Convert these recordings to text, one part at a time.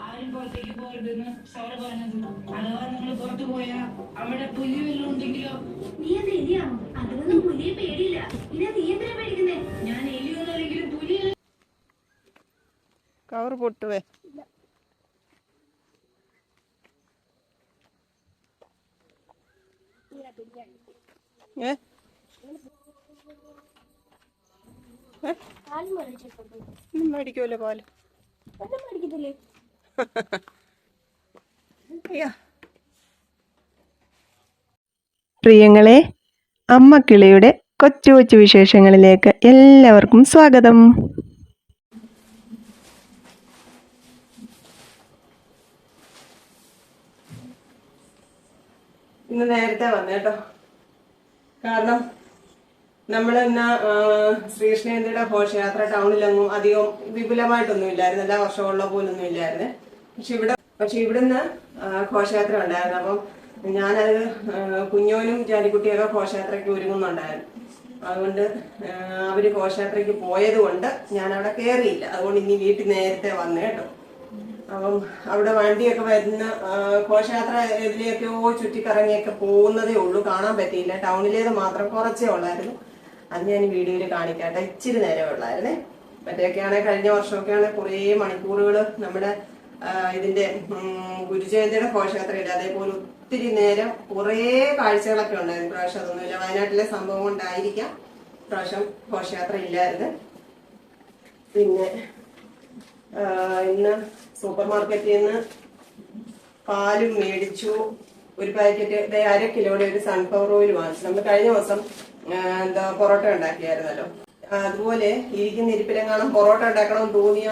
ആരും പുറത്തേക്ക് പോകരുതെന്ന് സാറ് പറഞ്ഞത്. അഥവാ നിങ്ങൾ പുറത്തു പോയാ അവിടെ പുലി വല്ലതും ഉണ്ടെങ്കിലോ? നീ അത് എലിയാണോ? അതൊന്നും പുലിയെ പേടിയില്ല. പിന്നെ നീ എന്തിനാ പേടിക്കുന്നേ? ഞാൻ എലിയൊന്നല്ലെങ്കിലും പുലി കവർ പൊട്ടുവേ. മേടിക്കുമല്ലോ പാല്. പ്രിയങ്ങളെ, അമ്മ കിളിയുടെ കൊച്ചു കൊച്ചു വിശേഷങ്ങളിലേക്ക് എല്ലാവർക്കും സ്വാഗതം. ഇന്ന് നേരത്തെ വന്നേട്ടോ. കാരണം നമ്മൾ ഇന്ന് ശ്രീകൃഷ്ണേന്ദ്രയുടെ ഘോഷയാത്ര ടൗണിലൊന്നും അധികം വിപുലമായിട്ടൊന്നും ഇല്ലായിരുന്നു, എല്ലാ വർഷമുള്ള പോലൊന്നും ഇല്ലായിരുന്നു. പക്ഷെ ഇവിടുന്ന് ഘോഷയാത്ര ഉണ്ടായിരുന്നു. അപ്പം ഞാനത് കുഞ്ഞോനും ജാലിക്കുട്ടിയൊക്കെ ഘോഷയാത്രയ്ക്ക് ഒരുങ്ങുന്നുണ്ടായിരുന്നു. അതുകൊണ്ട് അവര് ഘോഷയാത്രയ്ക്ക് പോയത് കൊണ്ട് ഞാൻ അവിടെ കയറിയില്ല. അതുകൊണ്ട് ഇനി വീട്ടിൽ നേരത്തെ വന്നു കേട്ടോ. അപ്പം അവിടെ വണ്ടിയൊക്കെ വരുന്ന ഘോഷയാത്ര ഇതിലെയൊക്കെയോ ചുറ്റിക്കറങ്ങിയൊക്കെ പോകുന്നതേ ഉള്ളൂ, കാണാൻ പറ്റിയില്ല. ടൗണിലേത് മാത്രം കുറച്ചേ ഉള്ളായിരുന്നു. അത് ഞാൻ വീഡിയോയിൽ കാണിക്കാട്ടെ. ഇച്ചിരി നേരം ഉള്ളായിരുന്നേ. മറ്റേയൊക്കെയാണെങ്കിൽ കഴിഞ്ഞ വർഷമൊക്കെ ആണെങ്കിൽ കുറേ മണിക്കൂറുകൾ നമ്മുടെ ഇതിന്റെ ഗുരുജയന്തിയുടെ ഘോഷയാത്രയില്ല, അതേപോലെ ഒത്തിരി നേരം കുറേ കാഴ്ചകളൊക്കെ ഉണ്ടായിരുന്നു. പ്രാവശ്യം അതൊന്നുമില്ല, വയനാട്ടിലെ സംഭവം കൊണ്ടായിരിക്കാം പ്രാവശ്യം ഘോഷയാത്ര ഇല്ലായിരുന്നു. പിന്നെ ഇന്ന് സൂപ്പർ മാർക്കറ്റിൽ നിന്ന് പാലും മേടിച്ചു. ഒരു പാക്കറ്റ് 1/2 കിലോയുടെ ഒരു സൺഫ്ലവർ ഓയിൽ വാങ്ങിച്ചു. നമ്മൾ കഴിഞ്ഞ ദിവസം പൊറോട്ട ഉണ്ടാക്കിയായിരുന്നല്ലോ. അതുപോലെ ഇരിക്കുന്ന ഇരിപ്പിലെങ്ങാനും പൊറോട്ട ഉണ്ടാക്കണമെന്ന് തോന്നിയ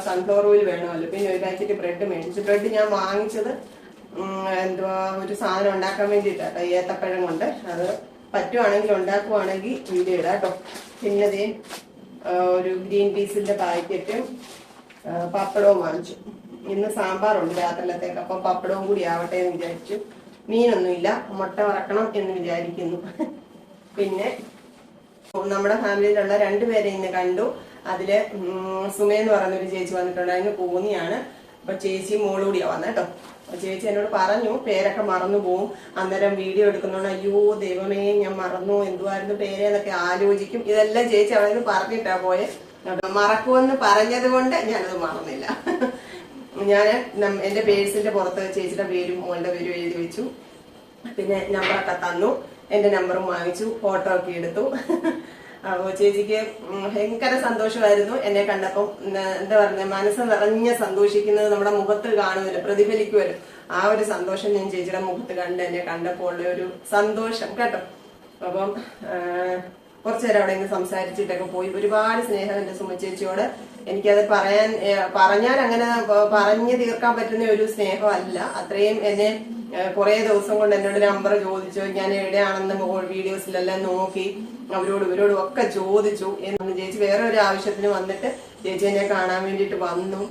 സൺഫ്ലവർ ഓയിൽ വേണമല്ലോ. പിന്നെ ഒരു പാക്കറ്റ് ബ്രെഡ് മേടിച്ചു. ബ്രെഡ് ഞാൻ വാങ്ങിച്ചത് ഒരു സാധനം ഉണ്ടാക്കാൻ വേണ്ടിയിട്ടാട്ടോ, ഏത്തപ്പഴം കൊണ്ട്. അത് പറ്റുവാണെങ്കിൽ ഉണ്ടാക്കുവാണെങ്കിൽ വീഡിയോ ഇടാം കേട്ടോ. പിന്നെ ഒരു ഗ്രീൻ പീസിന്റെ പാക്കറ്റും പപ്പടവും വാങ്ങിച്ചു. ഇന്ന് സാമ്പാറുണ്ട് രാത്രിയിലത്തേക്ക്, അപ്പം പപ്പടവും കൂടി ആവട്ടെ എന്ന് വിചാരിച്ചു. മീനൊന്നുമില്ല, മുട്ട വറക്കണം എന്ന് വിചാരിക്കുന്നു. പിന്നെ നമ്മുടെ ഫാമിലിയിലുള്ള 2 പേരെ ഇന്ന് കണ്ടു. അതില് സുമയെന്ന് പറയുന്നൊരു ചേച്ചി വന്നിട്ടുണ്ട്. അതിന് കോന്നിയാണ്. അപ്പൊ ചേച്ചി മോളുകൂടിയാ വന്ന കേട്ടോ. ചേച്ചി എന്നോട് പറഞ്ഞു പേരൊക്കെ മറന്നു പോവും, അന്നേരം വീഡിയോ എടുക്കുന്നോണ്ട് അയ്യോ ദൈവമേ ഞാൻ മറന്നു, എന്തുവായിരുന്നു പേരെന്നൊക്കെ ആലോചിക്കും. ഇതെല്ലാം ചേച്ചി അവിടെ നിന്ന് പറഞ്ഞിട്ടാ പോയെ. മറക്കുമെന്ന് പറഞ്ഞത് കൊണ്ട് ഞാനത് മറന്നില്ല. ഞാൻ എന്റെ പേഴ്സിന്റെ പുറത്ത് ചേച്ചിയുടെ പേരും മോളുടെ പേരും എഴുതി വെച്ചു. പിന്നെ നമ്പറൊക്കെ തന്നു, എന്റെ നമ്പറും വാങ്ങിച്ചു, ഫോട്ടോ ഒക്കെ എടുത്തു. അപ്പൊ ചേച്ചിക്ക് ഭയങ്കര സന്തോഷമായിരുന്നു എന്നെ കണ്ടപ്പം. എന്താ പറയുക, മനസ്സ് നിറഞ്ഞ സന്തോഷിക്കുന്നത് നമ്മുടെ മുഖത്ത് കാണുമല്ലോ, പ്രതിഫലിക്കുമല്ലോ. ആ ഒരു സന്തോഷം ഞാൻ ചേച്ചിയുടെ മുഖത്ത് കണ്ട് എന്നെ കണ്ടപ്പോൾ ഉള്ള ഒരു സന്തോഷം കേട്ടോ. അപ്പം കുറച്ചു നേരം അവിടെ നിന്ന് സംസാരിച്ചിട്ടൊക്കെ പോയി. ഒരുപാട് സ്നേഹം എന്റെ സുമ ചേച്ചിയോട്. എനിക്കത് പറഞ്ഞാൽ അങ്ങനെ പറഞ്ഞു തീർക്കാൻ പറ്റുന്ന ഒരു സ്നേഹമല്ല. അത്രയും എന്നെ കുറെ ദിവസം കൊണ്ട് എന്നോട് നമ്പർ ചോദിച്ചു. ഞാൻ എവിടെയാണെന്ന് വീഡിയോസിലെല്ലാം നോക്കി ഇവരോടും ഒക്കെ ചോദിച്ചു. എന്ന് ചേച്ചി വേറെ ഒരു ആവശ്യത്തിന് വന്നിട്ട് ചേച്ചി എന്നെ കാണാൻ വേണ്ടിയിട്ട് വന്നു.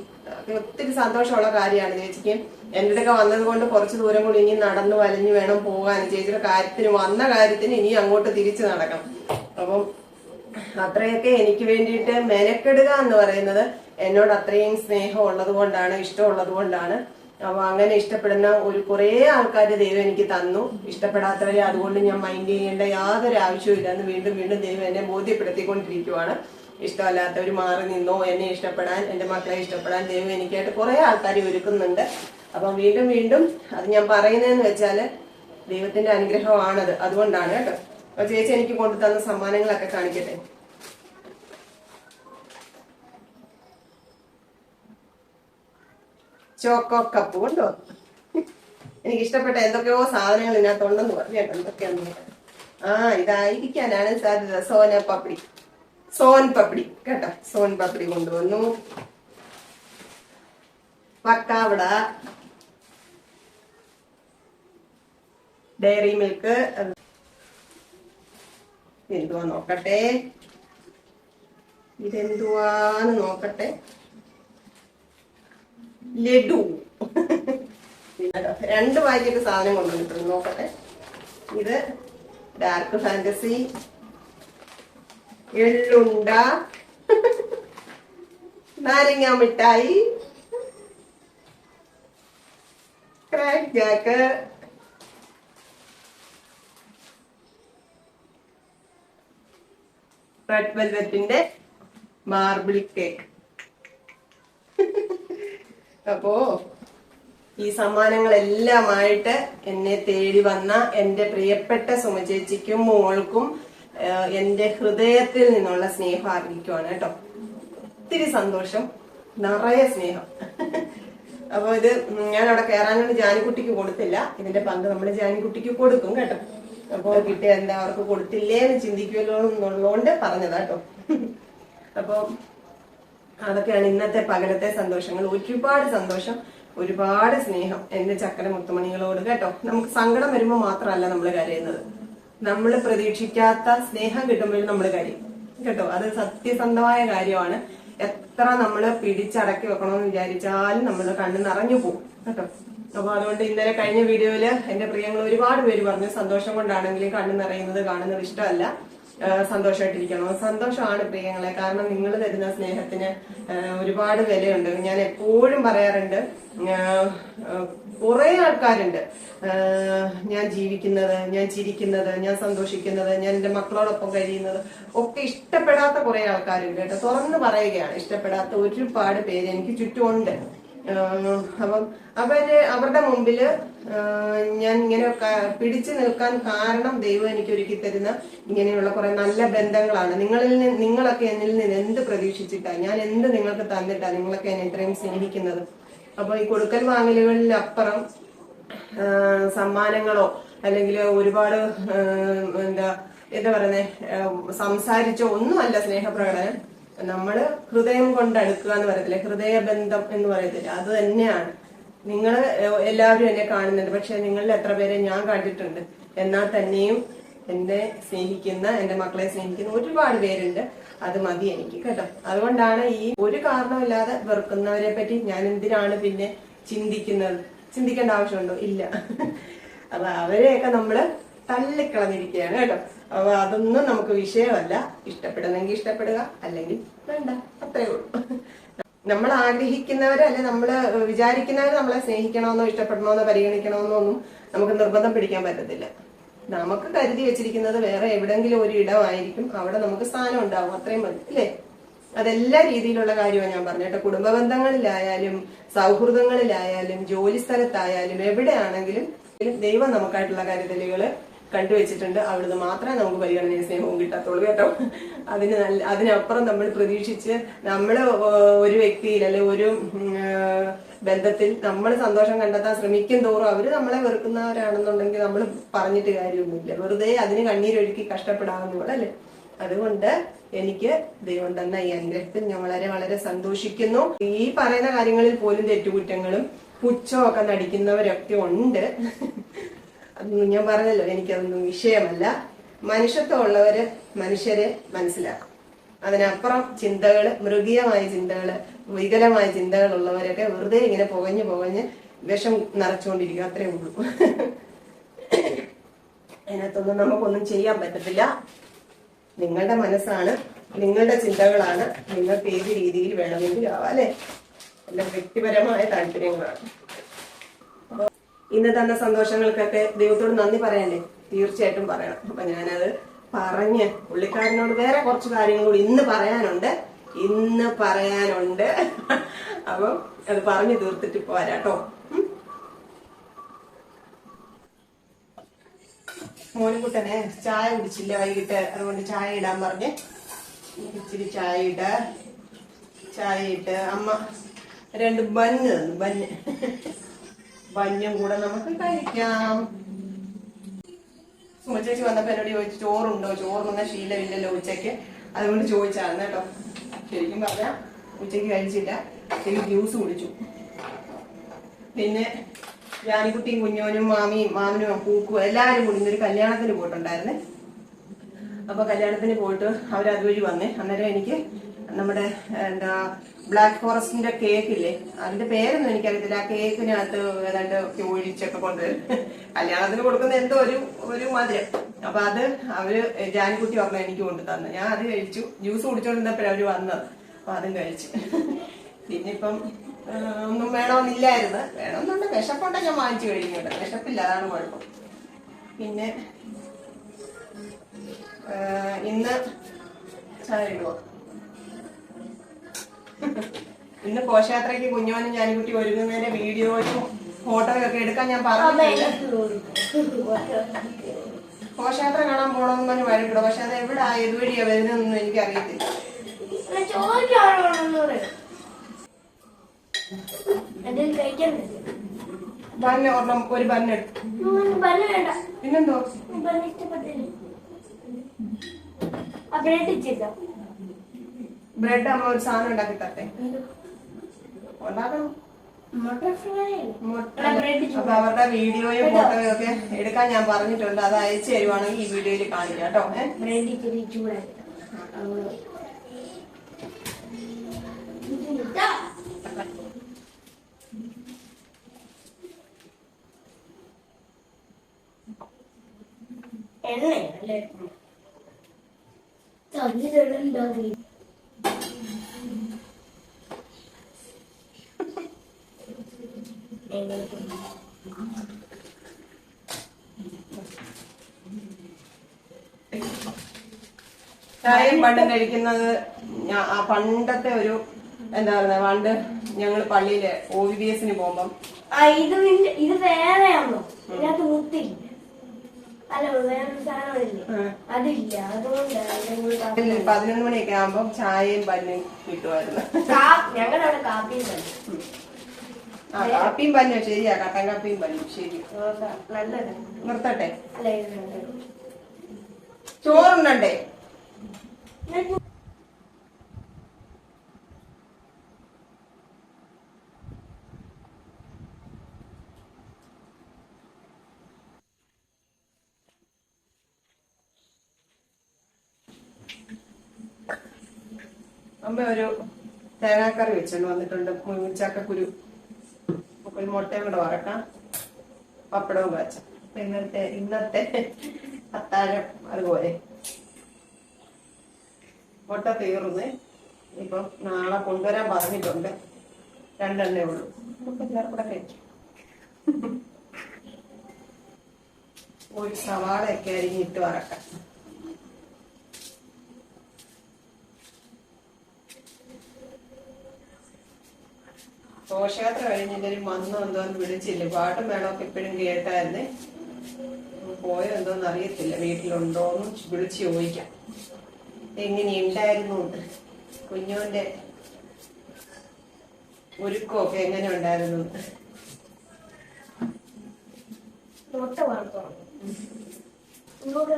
ഒത്തിരി സന്തോഷമുള്ള കാര്യമാണ്. ചേച്ചിക്ക് എന്റെ അടുക്ക വന്നത് കൊണ്ട് കുറച്ച് ദൂരം കൂടി ഇനി നടന്നു വലഞ്ഞു വേണം പോകാൻ. ചേച്ചിയുടെ കാര്യത്തിന് വന്ന കാര്യത്തിന് ഇനി അങ്ങോട്ട് തിരിച്ചു നടക്കണം. അപ്പം അത്രയൊക്കെ എനിക്ക് വേണ്ടിയിട്ട് മെനക്കെടുക എന്ന് പറയുന്നത് എന്നോട് അത്രയും സ്നേഹം ഉള്ളത് കൊണ്ടാണ്, ഇഷ്ടമുള്ളത് കൊണ്ടാണ്. അപ്പൊ അങ്ങനെ ഇഷ്ടപ്പെടുന്ന കുറെ ആൾക്കാർ ദൈവം എനിക്ക് തന്നു. ഇഷ്ടപ്പെടാത്തവരെ അതുകൊണ്ട് ഞാൻ മൈൻഡ് ചെയ്യേണ്ട യാതൊരു ആവശ്യവും ഇല്ലെന്ന് വീണ്ടും വീണ്ടും ദൈവം എന്നെ ബോധ്യപ്പെടുത്തിക്കൊണ്ടിരിക്കുവാണ്. ഇഷ്ടമല്ലാത്തവർ മാറി നിന്നോ, എന്നെ ഇഷ്ടപ്പെടാൻ, എന്റെ മക്കളെ ഇഷ്ടപ്പെടാൻ ദൈവം എനിക്കായിട്ട് കുറെ ആൾക്കാർ ഒരുക്കുന്നുണ്ട്. അപ്പം വീണ്ടും വീണ്ടും അത് ഞാൻ പറയുന്നതെന്ന് വെച്ചാല് ദൈവത്തിന്റെ അനുഗ്രഹമാണത്, അതുകൊണ്ടാണ് കേട്ടോ. അപ്പൊ ചേച്ചി എനിക്ക് കൊണ്ടു തന്ന സമ്മാനങ്ങളൊക്കെ കാണിക്കട്ടെ. ചോക്കോ കപ്പ് കൊണ്ടുവന്നു. എനിക്ക് ഇഷ്ടപ്പെട്ട എന്തൊക്കെയോ സാധനങ്ങൾ ഇതിനകത്തുണ്ടെന്ന് പറഞ്ഞു. എന്തൊക്കെയാന്ന് ഇതായിരിക്കാനാണ് സാധ്യത. സോൻ പപ്പടി കേട്ടോ. സോൻ പപ്പടി കൊണ്ടുവന്നു. പക്കാവട, ഡയറി മിൽക്ക്. എന്തുവാ നോക്കട്ടെ, ഇതെന്തുവാന്ന് നോക്കട്ടെ. ലഡു. 2 പാക്കറ്റ് സാധനം കൊണ്ടുവന്നിട്ടുണ്ട്, നോക്കട്ടെ. ഇത് ഡാർക്ക് ഫാന്റസി, എള്ളുണ്ട, നാരങ്ങ മിഠായി, കേക്ക് റെഡ് വെൽവെറ്റിന്റെ മാർബിൾ കേക്ക്. അപ്പോ ഈ സമ്മാനങ്ങളെല്ലാമായിട്ട് എന്നെ തേടി വന്ന എന്റെ പ്രിയപ്പെട്ട സുമചേച്ചിക്കും മോൾക്കും എന്റെ ഹൃദയത്തിൽ നിന്നുള്ള സ്നേഹം അറിയിക്കുവാണ് കേട്ടോ. ഒത്തിരി സന്തോഷം, നിറയെ സ്നേഹം. അപ്പൊ ഇത് ഞാൻ അവിടെ കയറാനൊന്നും ജാനിക്കുട്ടിക്ക് കൊടുത്തില്ല. ഇതിന്റെ പങ്ക് നമ്മൾ ജാനിക്കുട്ടിക്ക് കൊടുക്കും കേട്ടോ. അപ്പൊ കിട്ടിയ എന്താ അവർക്ക് കൊടുത്തില്ലേന്ന് ചിന്തിക്കുമല്ലോ എന്നുള്ളതുകൊണ്ട് പറഞ്ഞതാ കേട്ടോ. അപ്പൊ അതൊക്കെയാണ് ഇന്നത്തെ പകലത്തെ സന്തോഷങ്ങൾ. ഒരുപാട് സന്തോഷം, ഒരുപാട് സ്നേഹം എന്റെ ചക്കര മുത്തുമണികളോട് കേട്ടോ. നമുക്ക് സങ്കടം വരുമ്പോൾ മാത്രമല്ല നമ്മൾ കരയുന്നത്, നമ്മൾ പ്രതീക്ഷിക്കാത്ത സ്നേഹം കിട്ടുമ്പോഴും നമ്മൾ കരയും കേട്ടോ. അത് സത്യസന്ധമായ കാര്യമാണ്. എത്ര നമ്മൾ പിടിച്ചടക്കി വെക്കണമെന്ന് വിചാരിച്ചാലും നമ്മൾ കണ്ണ് നിറഞ്ഞു പോകും കേട്ടോ. അപ്പൊ അതുകൊണ്ട് ഇന്നലെ കഴിഞ്ഞ വീഡിയോയില് എന്റെ പ്രിയങ്ങൾ ഒരുപാട് പേര് പറഞ്ഞു സന്തോഷം കൊണ്ടാണെങ്കിലും കണ്ണ് നിറയുന്നത് കാണുന്നത് ഇഷ്ടമല്ല, സന്തോഷമായിട്ടിരിക്കണം. സന്തോഷമാണ് പ്രിയങ്ങളെ, കാരണം നിങ്ങൾ തരുന്ന സ്നേഹത്തിന് ഒരുപാട് വിലയുണ്ട്. ഞാൻ എപ്പോഴും പറയാറുണ്ട്, കുറെ ആൾക്കാരുണ്ട് ഞാൻ ജീവിക്കുന്നത്, ഞാൻ ചിരിക്കുന്നത്, ഞാൻ സന്തോഷിക്കുന്നത്, ഞാൻ എന്റെ മക്കളോടൊപ്പം കഴിയുന്നത് ഒക്കെ ഇഷ്ടപ്പെടാത്ത കുറെ ആൾക്കാരുണ്ട് കേട്ടോ. തുറന്ന് പറയുകയാണ്, ഇഷ്ടപ്പെടാത്ത ഒരുപാട് പേര് എനിക്ക് ചുറ്റുമുണ്ട്. അപ്പം അവരുടെ മുമ്പില് ഞാൻ ഇങ്ങനെ പിടിച്ചു നിൽക്കാൻ കാരണം ദൈവം എനിക്ക് ഒരുക്കി തരുന്ന ഇങ്ങനെയുള്ള കുറെ നല്ല ബന്ധങ്ങളാണ്. നിങ്ങളൊക്കെ എന്നിൽ നിന്ന് എന്ത് പ്രതീക്ഷിച്ചിട്ടാ, ഞാൻ എന്ത് നിങ്ങൾക്ക് തന്നിട്ടാ നിങ്ങളൊക്കെ എന്നെ ഇത്രയും സ്നേഹിക്കുന്നത്. അപ്പൊ ഈ കൊടുക്കൽ വാങ്ങലുകളിലപ്പുറം സമ്മാനങ്ങളോ അല്ലെങ്കിൽ ഒരുപാട് എന്താ പറയുന്നേ സംസാരിച്ചോ ഒന്നുമല്ല സ്നേഹപ്രകടനം. നമ്മള് ഹൃദയം കൊണ്ട് അടുക്കുക എന്ന് പറയത്തില്ലേ, ഹൃദയബന്ധം എന്ന് പറയത്തില്ല, അത് തന്നെയാണ്. നിങ്ങൾ എല്ലാവരും എന്നെ കാണുന്നുണ്ട്, പക്ഷെ നിങ്ങളിൽ എത്ര പേരെ ഞാൻ കണ്ടിട്ടുണ്ട്. എന്നാൽ തന്നെയും എന്നെ സ്നേഹിക്കുന്ന, എന്റെ മക്കളെ സ്നേഹിക്കുന്ന ഒരുപാട് പേരുണ്ട്. അത് മതി എനിക്ക് കേട്ടോ. അതുകൊണ്ടാണ് ഈ ഒരു കാരണമില്ലാതെ വെറുക്കുന്നവരെ പറ്റി ഞാൻ എന്തിനാണ് പിന്നെ ചിന്തിക്കുന്നത്? ചിന്തിക്കേണ്ട ആവശ്യമുണ്ടോ? ഇല്ല. അപ്പൊ അവരെയൊക്കെ നമ്മള് തള്ളിക്കളഞ്ഞിരിക്കുകയാണ് കേട്ടോ. അപ്പൊ അതൊന്നും നമുക്ക് വിഷയമല്ല. ഇഷ്ടപ്പെടുന്നെങ്കിൽ ഇഷ്ടപ്പെടുക, അല്ലെങ്കിൽ വേണ്ട, അത്രേ ഉള്ളൂ. നമ്മൾ ആഗ്രഹിക്കുന്നവരെ അല്ലെ നമ്മള് വിചാരിക്കുന്നവരെ നമ്മളെ സ്നേഹിക്കണമെന്നോ ഇഷ്ടപ്പെടണമെന്നോ പരിഗണിക്കണമെന്നോ ഒന്നും നമുക്ക് നിർബന്ധം പിടിക്കാൻ പറ്റത്തില്ല. നമുക്ക് കരുതി വെച്ചിരിക്കുന്നത് വേറെ എവിടെങ്കിലും ഒരു ഇടമായിരിക്കും, അവിടെ നമുക്ക് സ്ഥാനം ഉണ്ടാവും, അത്രയും മതി അല്ലേ. അതെല്ലാ രീതിയിലുള്ള കാര്യമാണ് ഞാൻ പറഞ്ഞേട്ടോ. കുടുംബ ബന്ധങ്ങളിലായാലും സൗഹൃദങ്ങളിലായാലും ജോലി സ്ഥലത്തായാലും എവിടെയാണെങ്കിലും ദൈവം നമുക്കായിട്ടുള്ള കരുതലുകള് കണ്ടുവച്ചിട്ടുണ്ട്. അവിടുന്ന് മാത്രമേ നമുക്ക് പരിഗണനയും സ്നേഹവും കിട്ടത്തുള്ളൂ കേട്ടോ. അതിനപ്പുറം നമ്മൾ പ്രതീക്ഷിച്ച് നമ്മള് ഒരു വ്യക്തിയിൽ അല്ലെ ഒരു ബന്ധത്തിൽ നമ്മൾ സന്തോഷം കണ്ടെത്താൻ ശ്രമിക്കും തോറും അവര് നമ്മളെ വെറുക്കുന്നവരാണെന്നുണ്ടെങ്കിൽ നമ്മൾ പറഞ്ഞിട്ട് കാര്യമൊന്നുമില്ല. വെറുതെ അതിന് കണ്ണീരൊഴുക്കി കഷ്ടപ്പെടാവുന്നതല്ലേ. അതുകൊണ്ട് എനിക്ക് ദൈവം തന്ന ഈ അനുഗ്രഹത്തിൽ ഞാൻ വളരെ വളരെ സന്തോഷിക്കുന്നു. ഈ പറയുന്ന കാര്യങ്ങളിൽ പോലും തെറ്റുകുറ്റങ്ങളും പുച്ഛമൊക്കെ നടിക്കുന്നവരൊക്കെ ഉണ്ട്. അതൊന്നും ഞാൻ പറഞ്ഞല്ലോ, എനിക്കതൊന്നും വിഷയമല്ല. മനുഷ്യത്വമുള്ളവര് മനുഷ്യരെ മനസ്സിലാക്കും. അതിനപ്പുറം ചിന്തകള്, മൃഗീയമായ ചിന്തകള്, വികലമായ ചിന്തകൾ ഉള്ളവരൊക്കെ വെറുതെ ഇങ്ങനെ പുകഞ്ഞ് വിഷം നിറച്ചുകൊണ്ടിരിക്കും, അത്രേ ഉള്ളൂ. അതിനകത്തൊന്നും നമുക്കൊന്നും ചെയ്യാൻ പറ്റത്തില്ല. നിങ്ങളുടെ മനസ്സാണ്, നിങ്ങളുടെ ചിന്തകളാണ്, നിങ്ങൾക്ക് ഏത് രീതിയിൽ വേണമെങ്കിലും ആവാം അല്ലെ. എല്ലാം വ്യക്തിപരമായ താല്പര്യങ്ങളാണ്. ഇന്ന് തന്ന സന്തോഷങ്ങൾക്കൊക്കെ ദൈവത്തോട് നന്ദി പറയണ്ടേ? തീർച്ചയായിട്ടും പറയണം. അപ്പൊ ഞാനത് പറഞ്ഞ് പുള്ളിക്കാരനോട് വേറെ കുറച്ച് കാര്യങ്ങൾ കൂടി ഇന്ന് പറയാനുണ്ട്. അപ്പം അത് പറഞ്ഞു തീർത്തിട്ട് പോരാട്ടോ. മോനുകുട്ടനെ ചായ കുടിച്ചില്ല വൈകിട്ട്, അതുകൊണ്ട് ചായ ഇടാൻ പറഞ്ഞ് ഇച്ചിരി ചായ ഇട്ട് അമ്മ 2 ബന്ന് തന്നു. ബന്നും കൂടെ നമുക്ക് കഴിക്കാം. സുമചേച്ചി വന്നപ്പോ എന്നോട് ചോദിച്ചു ചോറുണ്ടോ, ചോറുന്ന ശീലമില്ലല്ലോ ഉച്ചയ്ക്ക്, അതുകൊണ്ട് ചോദിച്ചാണ് കേട്ടോ. ശരിക്കും പറഞ്ഞാ ഉച്ചയ്ക്ക് കഴിച്ചില്ല, ശരിക്കും ജ്യൂസ് കുടിച്ചു. പിന്നെ ജാനിക്കുട്ടിയും കുഞ്ഞോനും മാമനും പൂക്കും എല്ലാവരും കൂടി ഇന്നൊരു കല്യാണത്തിന് പോയിട്ടുണ്ടായിരുന്നേ. അപ്പൊ കല്യാണത്തിന് പോയിട്ട് അവരതുവഴി വന്നേ. അന്നേരം എനിക്ക് നമ്മുടെ ബ്ലാക്ക് ഫോറസ്റ്റിന്റെ കേക്ക് ഇല്ലേ, അതിന്റെ പേരൊന്നും എനിക്കറിയത്തില്ല. ആ കേക്കിനകത്ത് ഏതാണ്ട് ഒഴിച്ചൊക്കെ കൊണ്ടുവരും. കല്യാണത്തിന് കൊടുക്കുന്ന എന്തോ ഒരു മധുരം. അപ്പൊ അത് അവര് ജാനിക്കുട്ടി പറഞ്ഞു എനിക്ക് കൊണ്ടു തന്നു. ഞാൻ അത് കഴിച്ചു. ജ്യൂസ് കുടിച്ചോണ്ടിരുന്നപ്പോഴാണ് അവര് വന്നത്. അപ്പൊ അതും കഴിച്ചു. പിന്നെ ഇപ്പം ഒന്നും വേണമെന്നില്ലായിരുന്നു. വേണമെന്നുണ്ട് വിശപ്പുണ്ടെങ്കിൽ ഞാൻ വാങ്ങിച്ചു കഴിക്കും കേട്ടോ. വിശപ്പില്ല, അതാണ് കുഴപ്പം. പിന്നെ ഇന്ന് ചായ ഇടുവോ? ഇന്ന് ഘോഷയാത്രയ്ക്ക് കുഞ്ഞോനും ഞാനുകുട്ടി ഒരുങ്ങുന്നതിന്റെ വീഡിയോയും ഫോട്ടോയും ഒക്കെ എടുക്കാൻ ഞാൻ പറഞ്ഞിട്ടുണ്ട്. ഘോഷയാത്ര കാണാൻ പോകണമെന്ന് പറഞ്ഞ് വഴിക്കിടും. പക്ഷെ അത് എവിടെ ഏതുവഴിയാ വരുന്നതെന്നൊന്നും എനിക്ക് അറിയത്തില്ല. ബന്ന് ഒരെണ്ണം, ഒരു ബന്നെടുത്തു. പിന്നെന്തോ ബ്രെഡ് അമ്മ ഒരു സാധനം ഉണ്ടാക്കി തട്ടെ. ഉണ്ടാക്കണം. അപ്പൊ അവരുടെ വീഡിയോയും ഫോട്ടോയും ഒക്കെ എടുക്കാൻ ഞാൻ പറഞ്ഞിട്ടുണ്ട്. അത് അയച്ചു തരുവാണെങ്കിൽ ഈ വീഡിയോയിൽ കാണിക്കാം കേട്ടോ. എണ്ണയല്ലേ ചായയും പണ്ടും കഴിക്കുന്നത് പണ്ടത്തെ ഒരു എന്താ പറയുക, പണ്ട് ഞങ്ങള് പള്ളിയില് OVBS പോകുമ്പം ഇത് വേറെയാണോ? ഇതിനകത്ത് മുത്തില്ല. അല്ല, വേറൊരു സാധനമില്ലേ, അതില്ല. അതുകൊണ്ട് 11 മണിയൊക്കെ ആകുമ്പം ചായയും പല്ലും കിട്ടുമായിരുന്നു. ഞങ്ങളവിടെ കാപ്പിയും തന്നെ. കാപ്പിയും പല്ലും ശരിയാ, കട്ടൻ കാപ്പിയും പല്ലും ശരി. നല്ലത് നിർത്തട്ടെ. അല്ലേ? ചോറുണ്ടേ? അമ്മ ഒരു തേങ്ങാക്കറി വെച്ചോണ്ട് വന്നിട്ടുണ്ട്. ചക്കക്കുരു, ഒരു മുട്ടയും കൂടെ വറക്കാം, പപ്പടവും കാച്ചും. ഇന്നത്തെ അത്താഴം അതുപോലെ. മുട്ട തീർന്ന് ഇപ്പം നാളെ കൊണ്ടുവരാൻ പറഞ്ഞിട്ടുണ്ട്. 2 എണ്ണേ ഉള്ളൂ. കൂടെ കഴിക്കും. ഒരു സവാളയൊക്കെ അരിഞ്ഞിട്ട് വറക്കാം. ഘോഷയാത്ര കഴിഞ്ഞിട്ടും വന്നോ എന്തോന്ന് വിളിച്ചില്ല. പാട്ടും വേണമൊക്കെ എപ്പോഴും കേട്ടായിരുന്നേ. പോയോ എന്തോന്ന് അറിയത്തില്ല. വീട്ടിലുണ്ടോന്ന് വിളിച്ച് ചോദിക്കാം. എങ്ങനെയുണ്ടായിരുന്നു കുഞ്ഞോന്റെ ഒരുക്കമൊക്കെ എങ്ങനെ ഉണ്ടായിരുന്നു? മുട്ട വറുത്തോ? മുട്ട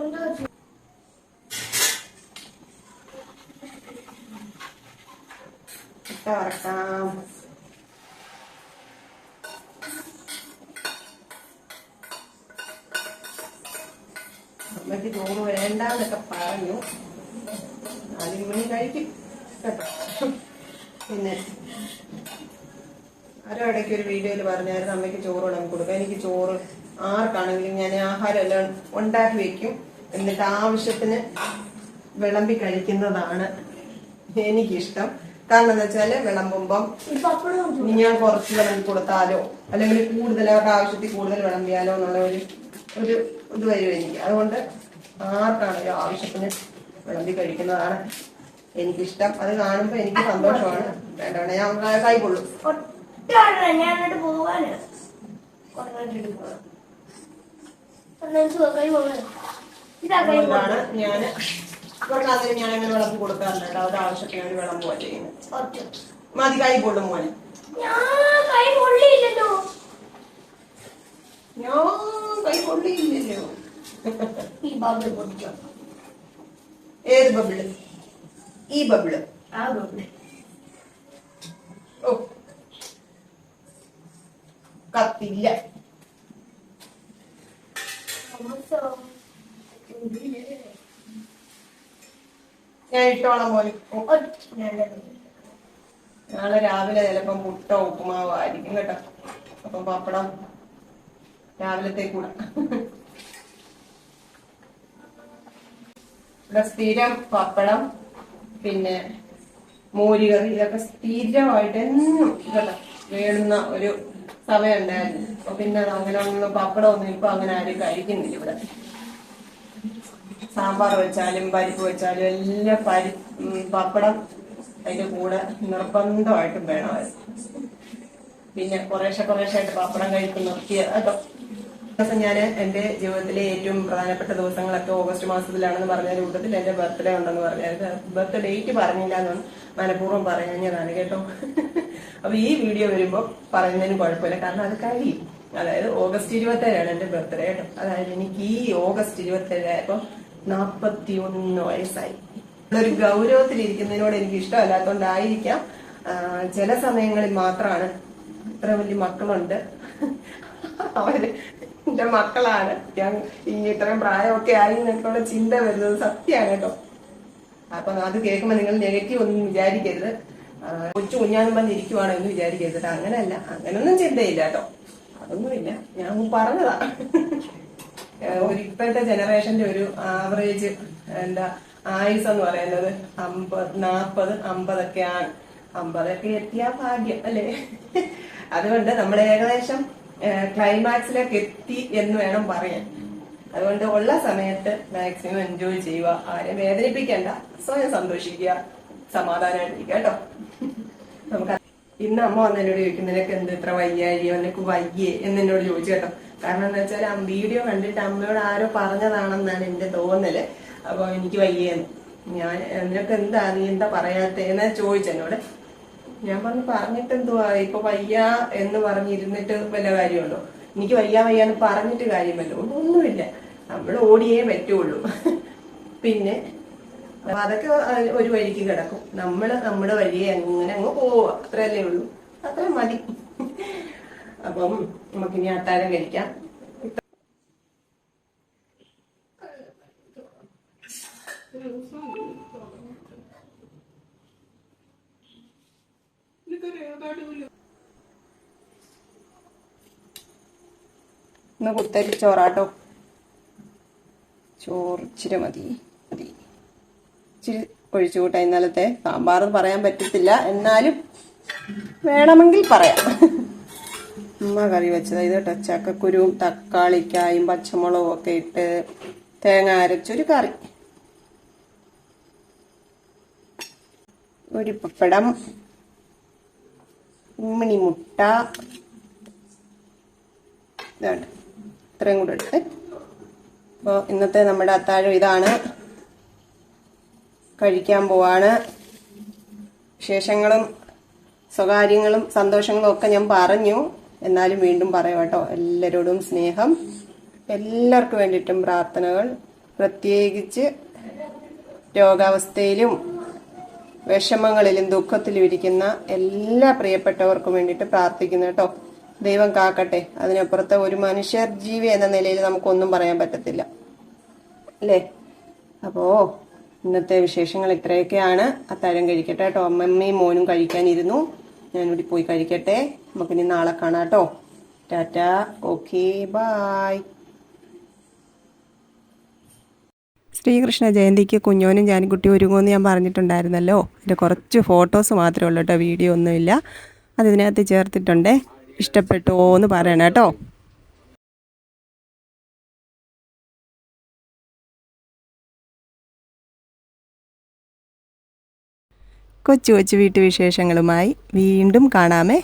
വറക്കാം. അമ്മയ്ക്ക് ചോറ് വേണ്ടെന്നൊക്കെ പറഞ്ഞു. 4 മണി കഴിക്കും കേട്ടോ. പിന്നെ ആരോ ഇടയ്ക്ക് ഒരു വീഡിയോയിൽ പറഞ്ഞായിരുന്നു അമ്മയ്ക്ക് ചോറ് ഉണങ്ങി കൊടുക്കാം. എനിക്ക് ചോറ് ആർക്കാണെങ്കിലും ഞാൻ ആഹാരം എല്ലാം ഉണ്ടാക്കി വെക്കും. എന്നിട്ട് ആവശ്യത്തിന് വിളമ്പി കഴിക്കുന്നതാണ് എനിക്കിഷ്ടം. കാരണം എന്താ വെച്ചാല് വിളമ്പുമ്പം ഞാൻ കുറച്ച് വിളമ്പി കൊടുത്താലോ അല്ലെങ്കിൽ കൂടുതൽ അവരുടെ ആവശ്യത്തിൽ കൂടുതൽ വിളമ്പിയാലോ എന്നുള്ള ഒരു ഇത് വരും എനിക്ക്. അതുകൊണ്ട് ആർക്കാണെങ്കിലും ആവശ്യത്തിന് വിളമ്പി കഴിക്കുന്നതാണ് എനിക്കിഷ്ടം. അത് കാണുമ്പോ എനിക്ക് സന്തോഷമാണ്. വേണ്ട ഞാൻ കൈ കൊള്ളും. ഞാനിട്ട് പോവാന് ഇതാണ് ഞാൻ ഇവർക്കതിന് ഞാൻ അങ്ങനെ വിളമ്പി കൊടുക്കാറുണ്ട്. അവരുടെ ആവശ്യത്തിന് വേണ്ടി വിളമ്പുക ചെയ്യുന്നത്. മതി, കൈ കൊള്ളും മോനെ. ഞാൻ കൈ കൊള്ളിയില്ലല്ലോ. ഈ ബബിള് പൊടിച്ചോ? ഏത് ബബിള്? ഈ ബബിള്. ആ ബബിള്. ഓ, കത്തില്ല. ഞാൻ ഇട്ടോളാം പോലെ. നാളെ രാവിലെ ചിലപ്പം മുട്ട ഉപ്പുമാവ് ആയിരിക്കും കേട്ടോ. അപ്പം പപ്പടം രാവിലത്തേക്കൂടെ. ഇവിടെ സ്ഥിരം പപ്പടം, പിന്നെ മോരുകറി, ഇതൊക്കെ സ്ഥിരമായിട്ട് എന്നും കേട്ടോ. വേണ്ടുന്ന ഒരു സമയം ഉണ്ടായിരുന്നു. അപ്പൊ പിന്നെ അങ്ങനെ ഒന്നും പപ്പടമൊന്നും ഇപ്പൊ അങ്ങനെ ആരും കഴിക്കുന്നില്ല ഇവിടെ. സാമ്പാർ വെച്ചാലും പരിപ്പ് വെച്ചാലും എല്ലാം പപ്പടം അതിന്റെ കൂടെ നിർബന്ധമായിട്ടും വേണമായിരുന്നു. പിന്നെ കുറേശ്ശായിട്ട് പപ്പടം കഴിപ്പ് നിർത്തിയ കേട്ടോ. ദിവസം ഞാൻ എന്റെ ജീവിതത്തിലെ ഏറ്റവും പ്രധാനപ്പെട്ട ദിവസങ്ങളൊക്കെ ഓഗസ്റ്റ് മാസത്തിലാണെന്ന് പറഞ്ഞ കൂട്ടത്തിൽ എന്റെ ബർത്ത്ഡേ ഉണ്ടെന്ന് പറഞ്ഞായിരുന്നു. ബർത്ത് ഡേറ്റ് പറഞ്ഞില്ല എന്നാണ് മനഃപൂർവ്വം പറഞ്ഞതാണ് കേട്ടോ. അപ്പൊ ഈ വീഡിയോ വരുമ്പോൾ പറയുന്നതിന് കുഴപ്പമില്ല, കാരണം അത് കഴിയും. അതായത് ഓഗസ്റ്റ് 27 എന്റെ ബർത്ത്ഡേ കേട്ടോ. അതായത് എനിക്ക് ഈ ഓഗസ്റ്റ് 27 41 വയസ്സായി. ഒരു ഗൗരവത്തിലിരിക്കുന്നതിനോട് എനിക്ക് ഇഷ്ടമല്ലാത്തതുകൊണ്ടായിരിക്കാം ചില സമയങ്ങളിൽ മാത്രമാണ് ഇത്ര വലിയ മക്കളുണ്ട്, അവര് എന്റെ മക്കളാണ്, ഞാൻ ഇത്രയും പ്രായമൊക്കെ ആയി എന്നൊക്കെയുള്ള ചിന്ത വരുന്നത് സത്യമാണ് കേട്ടോ. അപ്പൊ അത് കേൾക്കുമ്പോൾ നിങ്ങൾ നെഗറ്റീവ് ഒന്നും വിചാരിക്കരുത്, കൊച്ചു കുഞ്ഞാന്നും പറഞ്ഞിരിക്കുവാണോ എന്ന് വിചാരിക്കരുത്. അങ്ങനെയല്ല, അങ്ങനൊന്നും ചിന്തയില്ല കേട്ടോ, അതൊന്നുമില്ല, ഞാൻ പറഞ്ഞതാ. ഇപ്പോഴത്തെ ജനറേഷന്റെ ഒരു ആവറേജ് ആയുസ് എന്ന് പറയുന്നത് 40, 50 ആണ്. 50 എത്തിയാ ഭാഗ്യം അല്ലേ? അതുകൊണ്ട് നമ്മൾ ഏകദേശം ക്ലൈമാക്സിലേക്ക് എത്തി എന്ന് വേണം പറയാൻ. അതുകൊണ്ട് ഉള്ള സമയത്ത് മാക്സിമം എൻജോയ് ചെയ്യുക, ആരെയും വേദനിപ്പിക്കണ്ട, സ്വയം സന്തോഷിക്കുക, സമാധാനമായിട്ടിരിക്കുക കേട്ടോ. നമുക്ക് ഇന്ന് അമ്മ വന്ന് എന്നോട് ചോദിക്കും, നിനക്ക് എന്ത് ഇത്ര വയ്യായിരിയോ, നിനക്ക് വയ്യേ എന്നോട് ചോദിച്ചു കേട്ടോ. കാരണം എന്താ വെച്ചാൽ വീഡിയോ കണ്ടിട്ട് അമ്മയോട് ആരോ പറഞ്ഞതാണെന്നാണ് എന്റെ തോന്നല്. അപ്പൊ എനിക്ക് വയ്യേന്ന്, ഞാൻ നിനക്ക് നീ എന്താ പറയാത്തെ എന്നാ ചോദിച്ചെന്നോട്. ഞാൻ പറഞ്ഞിട്ട് എന്തുവാ, ഇപ്പൊ വയ്യ എന്ന് പറഞ്ഞിരുന്നിട്ട് വല്ല കാര്യമുണ്ടോ? എനിക്ക് വയ്യാന്ന് പറഞ്ഞിട്ട് കാര്യമല്ലോ, ഒന്നുമില്ല, നമ്മൾ ഓടിയേ പറ്റുള്ളൂ. പിന്നെ അതൊക്കെ ഒരു വഴിക്ക് കിടക്കും, നമ്മുടെ വഴിയെ അങ്ങനെ അങ്ങ് പോവുക, അത്രയല്ലേ ഉള്ളൂ, അത്ര മതി. അപ്പം നമുക്കിനി അത്താഴം കഴിക്കാം. ഇന്ന് കുത്തരി ചോറാട്ടോ, ചോറ് ഇച്ചിരി മതി, ഇച്ചിരി ഒഴിച്ചു കൂട്ടാ. ഇന്നലത്തെ സാമ്പാർ പറയാൻ പറ്റത്തില്ല, എന്നാലും വേണമെങ്കിൽ പറയാം. ഉമ്മ കറി വെച്ചത് ഇത് കേട്ടോ, ചക്കക്കുരുവും തക്കാളിക്കായും പച്ചമുളകും ഒക്കെ ഇട്ട് തേങ്ങ അരച്ചൊരു കറി, ഒരു പപ്പടം, ഉമ്മിണി മുട്ട, ഇതാണ് ഇത്രയും കൂടെ എടുത്ത്. അപ്പോൾ ഇന്നത്തെ നമ്മുടെ അത്താഴം ഇതാണ്, കഴിക്കാൻ പോവാണ്. വിശേഷങ്ങളും സ്വകാര്യങ്ങളും സന്തോഷങ്ങളും ഒക്കെ ഞാൻ പറഞ്ഞു, എന്നാലും വീണ്ടും പറയാം കേട്ടോ. എല്ലാവരോടും സ്നേഹം, എല്ലാവർക്കും വേണ്ടിയിട്ടും പ്രാർത്ഥനകൾ, പ്രത്യേകിച്ച് രോഗാവസ്ഥയിലും വിഷമങ്ങളിലും ദുഃഖത്തിലും ഇരിക്കുന്ന എല്ലാ പ്രിയപ്പെട്ടവർക്കും വേണ്ടിയിട്ട് പ്രാർത്ഥിക്കുന്നു കേട്ടോ. ദൈവം കാക്കട്ടെ. അതിനപ്പുറത്ത് ഒരു മനുഷ്യർ ജീവി എന്ന നിലയിൽ നമുക്കൊന്നും പറയാൻ പറ്റത്തില്ല അല്ലേ? അപ്പോ ഇന്നത്തെ വിശേഷങ്ങൾ ഇത്രയൊക്കെയാണ്. അത്താഴം കഴിക്കട്ടെ കേട്ടോ. അമ്മമ്മയും മോനും കഴിക്കാനിരുന്നു, ഞാനിവിടെ പോയി കഴിക്കട്ടെ. നമുക്കിനി നാളെ കാണാം കേട്ടോ. Tata, okay, bye. ശ്രീകൃഷ്ണ ജയന്തിക്ക് കുഞ്ഞോനും ജാനിക്കുട്ടി ഒരുങ്ങുമെന്ന് ഞാൻ പറഞ്ഞിട്ടുണ്ടായിരുന്നല്ലോ. അതിൻ്റെ കുറച്ച് ഫോട്ടോസ് മാത്രമേ ഉള്ളൂ കേട്ടോ, വീഡിയോ ഒന്നുമില്ല. അത് ഇതിനകത്ത് ചേർത്തിട്ടുണ്ട്. ഇഷ്ടപ്പെട്ടോ എന്ന് പറയണം കേട്ടോ. കൊച്ചു കൊച്ചു വീട്ടുവിശേഷങ്ങളുമായി വീണ്ടും കാണാമേ.